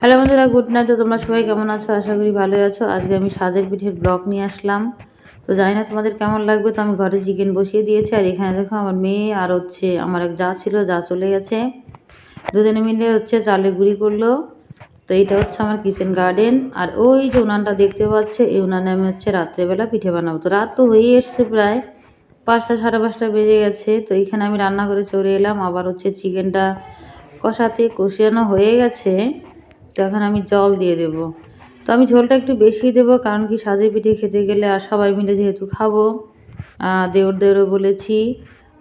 Hello বন্ধুরা, good night. তো তোমরা সবাই কেমন আছো? আশা করি ভালোই আছো। আজকে আমি সাজের পিঠের ব্লগ নিয়ে আসলাম। তো জানি না তোমাদের কেমন লাগবে। তো আমি ঘরে চিকেন বসিয়ে দিয়েছি, আর এখানে দেখো আমার মেয়ে আর আমার এক যা ছিল, যা চলে গেছে। দুজনে মিলে চালের গুঁড়ি করলো। তো এইটা আমার কিচেন গার্ডেন। আর ওই যে উনানটা দেখতে পাচ্ছে, এই উনানে আমি রাত্রেবেলা পিঠে বানাবো। তো রাত তো হয়েই এসছে, প্রায় 5টা 5:30 বেজে গেছে। তো এইখানে আমি রান্না করে চলে এলাম। আবার চিকেনটা কষানো হয়ে গেছে। তো এখন আমি জল দিয়ে দেব। তো আমি ঝোলটা একটু বেশি দেবো, কারণ কি সাজের পিঠে খেতে গেলে আর সবাই মিলে যেহেতু খাবো, দেওরও বলেছি।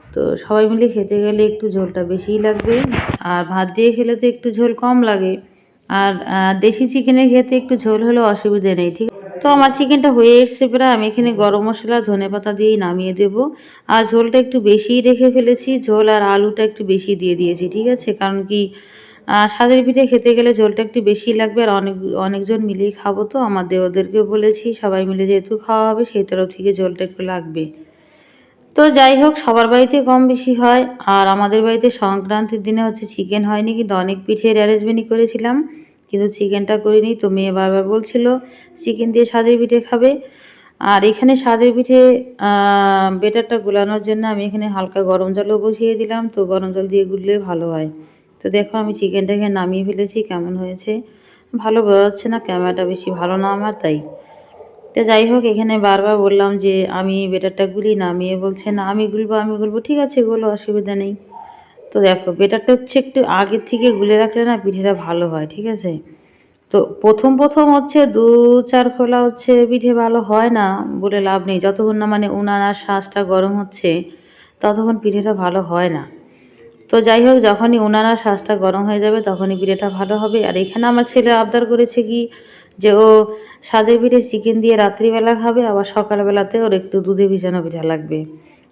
তো সবাই মিলে খেতে গেলে একটু ঝোলটা বেশিই লাগবে। আর ভাত দিয়ে খেলে তো একটু ঝোল কম লাগে। আর দেশি চিকেনের খেতে একটু ঝোল হলেও অসুবিধে নেই, ঠিক। তো আমার চিকেনটা হয়ে এসছে প্রায়। আমি এখানে গরম মশলা ধনেপাতা দিয়েই নামিয়ে দেব। আর ঝোলটা একটু বেশিই রেখে ফেলেছি, ঝোল আর আলুটা একটু বেশি দিয়ে দিয়েছি, ঠিক আছে। কারণ কি সাজের পিঠে খেতে গেলে ঝোলটা একটু বেশি লাগবে। আর অনেকজন মিলেই খাবো, তো আমার দেওরদেরকেও বলেছি সবাই মিলে যেহেতু খাওয়া হবে, সেই তরফ থেকে ঝোলটা একটু লাগবে। তো যাই হোক, সবার বাড়িতে কম বেশি হয়। আর আমাদের বাড়িতে সংক্রান্তির দিনে চিকেন হয়নি, কিন্তু অনেক পিঠের অ্যারেঞ্জমেন্টই করেছিলাম, কিন্তু চিকেনটা করিনি। তো মেয়ে বারবার বলছিল চিকেন দিয়ে সাজের পিঠে খাবে। আর এখানে সাজের পিঠে বেটারটা গুলানোর জন্য আমি এখানে হালকা গরম জলও বসিয়ে দিলাম। তো গরম জল দিয়ে গুললে ভালো হয়। তো দেখো আমি চিকেনটাকে নামিয়ে ফেলেছি। কেমন হয়েছে ভালো বোঝা যাচ্ছে না, ক্যামেরাটা বেশি ভালো না আমার, তাই। তো যাই হোক, এখানে বারবার বললাম যে আমি বেটারটা গুলি, নামিয়ে বলছে না আমি গুলবো। ঠিক আছে, গুলো, অসুবিধা নেই। তো দেখো বেটারটা একটু আগের থেকে গুলে রাখলে না পিঠেটা ভালো হয়, ঠিক আছে। তো প্রথম 2-4 খোলা পিঠে ভালো হয় না বলে লাভ নেই। যতক্ষণ না মানে উনান আর শাঁসটা গরম হচ্ছে, ততক্ষণ পিঠেটা ভালো হয় না। তো যাই হোক, যখনই উনান আর শাঁসটা গরম হয়ে যাবে, তখনই পিঠেটা ভালো হবে। আর এখানে আমার ছেলে আবদার করেছে কি, যে ও সাজের পিঠে চিকেন দিয়ে রাত্রিবেলা খাবে, আবার সকালবেলাতে ওর একটু দুধে ভিজানো পিঠা লাগবে।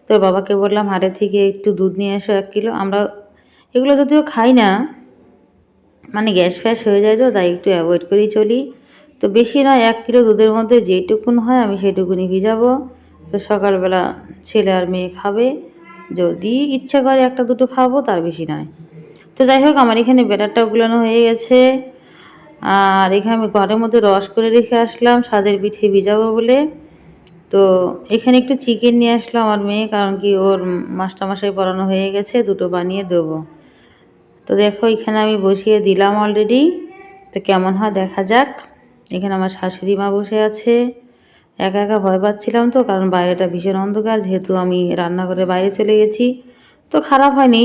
তো বাবাকে বললাম হাটের থেকে একটু দুধ নিয়ে এসো 1 কিলো। আমরা এগুলো যদিও খাই না, মানে গ্যাস ফ্যাস হয়ে যায়, তো তাই একটু অ্যাভয়েড করেই চলি। তো বেশি নয়, 1 কিলো দুধের মধ্যে যেটুকুন হয় আমি সেটুকুনি ভিজাবো। তো সকালবেলা ছেলে আর মেয়ে খাবে, যদি ইচ্ছা করে 1-2টো খাবো, তার বেশি নয়। তো যাই হোক, আমার এখানে ব্যাটারটা গুলানো হয়ে গেছে। আর এখানে আমি ঘরের মধ্যে রস করে রেখে আসলাম সাজের পিঠে ভিজাবো বলে। তো এখানে একটু চিকেন নিয়ে আসলো আমার মেয়ে, কারণ কি ওর মাস্টারমশাই পড়ানো হয়ে গেছে, 2টো বানিয়ে দেবো। তো দেখো এখানে আমি বসিয়ে দিলাম অলরেডি। তো কেমন হয় দেখা যাক। এখানে আমার শাশুড়ি মা বসে আছে। একা একা ভয় পাচ্ছিলাম, তো কারণ বাইরেটা ভীষণ অন্ধকার, যেহেতু আমি রান্নাঘরে বাইরে চলে গেছি। তো খারাপ হয়নি,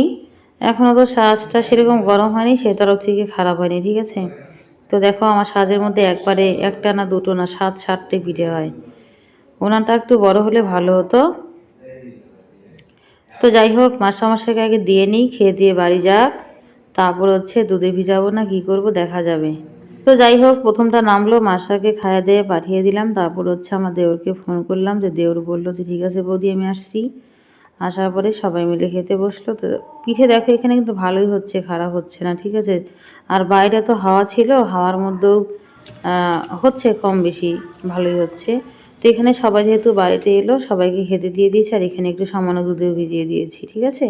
এখনও তো সাজটা সেরকম গরম হয়নি, সে তরফ থেকে খারাপ হয়নি, ঠিক আছে। তো দেখো আমার সাজের মধ্যে একবারে 1টা না 2টো না 7-8টে পিঠে হয়। উনানটা একটু বড় হলে ভালো হতো। তো যাই হোক, মাস্টারমশাইকে আগে দিয়ে নিই, খেয়ে দিয়ে বাড়ি যাক। তারপর দুধে ভিজাবো না কি করব দেখা যাবে। তো যাই হোক, প্রথমটা নামলো, মাস্টারকে খাইয়ে দিয়ে পাঠিয়ে দিলাম। তারপর আমার দেওরকে ফোন করলাম, যে দেওর বললো যে ঠিক আছে বৌদি আমি আসছি। আসার পরে সবাই মিলে খেতে বসলো। তো পিঠে দেখো এখানে কিন্তু ভালোই হচ্ছে, খারাপ হচ্ছে না, ঠিক আছে। আর বাইরে তো হাওয়া ছিল, হাওয়ার মধ্যেও কম বেশি ভালোই হচ্ছে। তো এখানে সবাই যেহেতু বাড়িতে এলো, সবাইকে খেতে দিয়ে দিয়েছি। আর এখানে একটু সামান্য দুধেও ভিজিয়ে দিয়েছি, ঠিক আছে।